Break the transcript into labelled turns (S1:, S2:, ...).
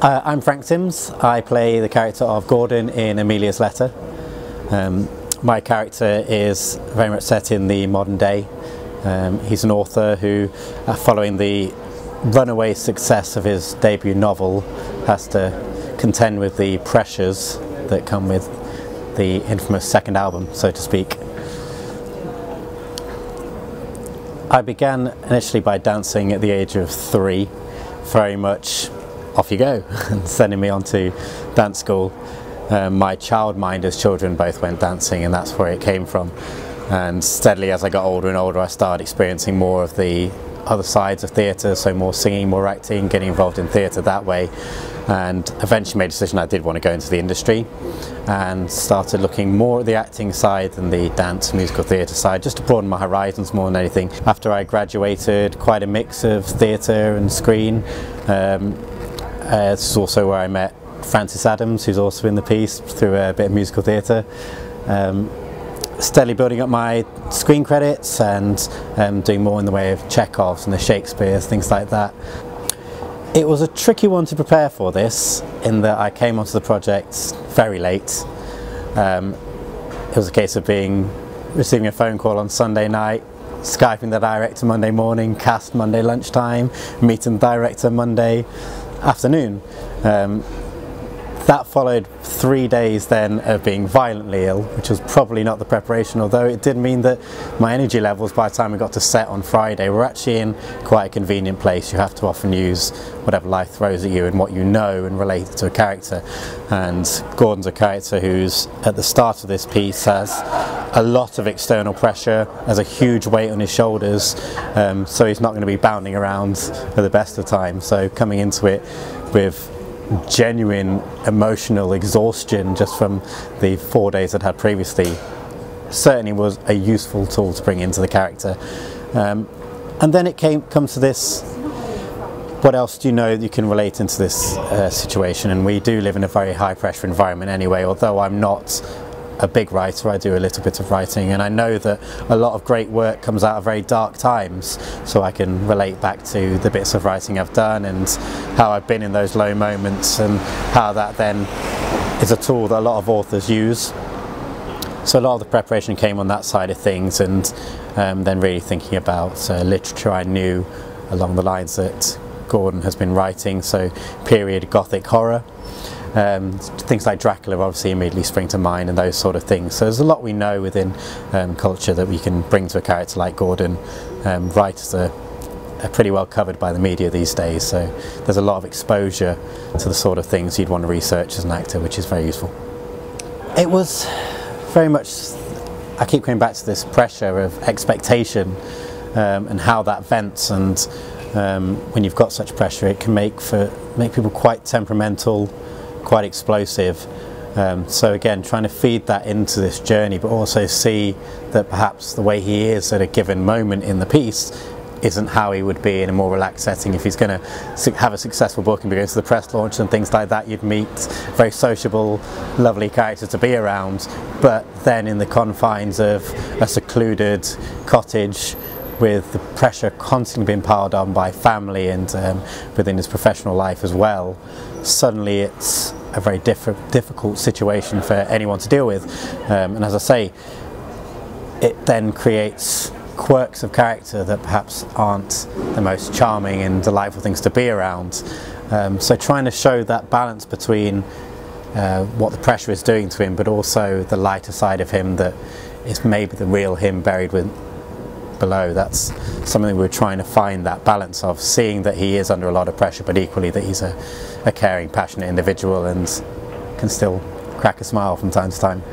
S1: I'm Frank Sims. I play the character of Gordon in Amelia's Letter. My character is very much set in the modern day. He's an author who, following the runaway success of his debut novel, has to contend with the pressures that come with the infamous second album, so to speak. I began initially by dancing at the age of 3, very much off you go, and sending me on to dance school. My child mind as children both went dancing, and that's where it came from. And steadily as I got older and older, I started experiencing more of the other sides of theatre, so more singing, more acting, getting involved in theatre that way, and eventually made a decision I did want to go into the industry and started looking more at the acting side than the dance musical theatre side, just to broaden my horizons more than anything. After I graduated, quite a mix of theatre and screen. This is also where I met Francis Adams, who's also in the piece, through a bit of musical theatre. Steadily building up my screen credits and doing more in the way of Chekhov's and the Shakespeare's, things like that. It was a tricky one to prepare for this, in that I came onto the project very late. It was a case of receiving a phone call on Sunday night, Skyping the director Monday morning, cast Monday lunchtime, meeting the director Monday afternoon. That followed 3 days then of being violently ill, which was probably not the preparation, although it did mean that my energy levels by the time we got to set on Friday were actually in quite a convenient place. You have to often use whatever life throws at you and what you know and relate it to a character. And Gordon's a character who's, at the start of this piece, has a lot of external pressure, has a huge weight on his shoulders, so he's not going to be bounding around at the best of times. So coming into it with genuine emotional exhaustion just from the 4 days I'd had previously certainly was a useful tool to bring into the character. And then it comes to this, what else do you know that you can relate into this situation? And we do live in a very high pressure environment anyway, although I'm not a big writer, I do a little bit of writing, and I know that a lot of great work comes out of very dark times, so I can relate back to the bits of writing I've done and how I've been in those low moments, and how that then is a tool that a lot of authors use. So a lot of the preparation came on that side of things, and then really thinking about literature I knew along the lines that Gordon has been writing, so period Gothic horror. Things like Dracula obviously immediately spring to mind, and those sort of things. So there's a lot we know within culture that we can bring to a character like Gordon. Writers are pretty well covered by the media these days, so there's a lot of exposure to the sort of things you'd want to research as an actor, which is very useful. It was very much, I keep coming back to this pressure of expectation and how that vents, and when you've got such pressure it can make people quite temperamental, quite explosive. So again, trying to feed that into this journey, but also see that perhaps the way he is at a given moment in the piece isn't how he would be in a more relaxed setting. If he's going to have a successful book and be going to the press launch and things like that, you'd meet very sociable, lovely character to be around, but then in the confines of a secluded cottage with the pressure constantly being piled on by family and within his professional life as well, suddenly it's a very difficult situation for anyone to deal with. And as I say, it then creates quirks of character that perhaps aren't the most charming and delightful things to be around. So trying to show that balance between what the pressure is doing to him, but also the lighter side of him that is maybe the real him buried below. That's something we're trying to find that balance of, seeing that he is under a lot of pressure, but equally that he's a caring, passionate individual and can still crack a smile from time to time.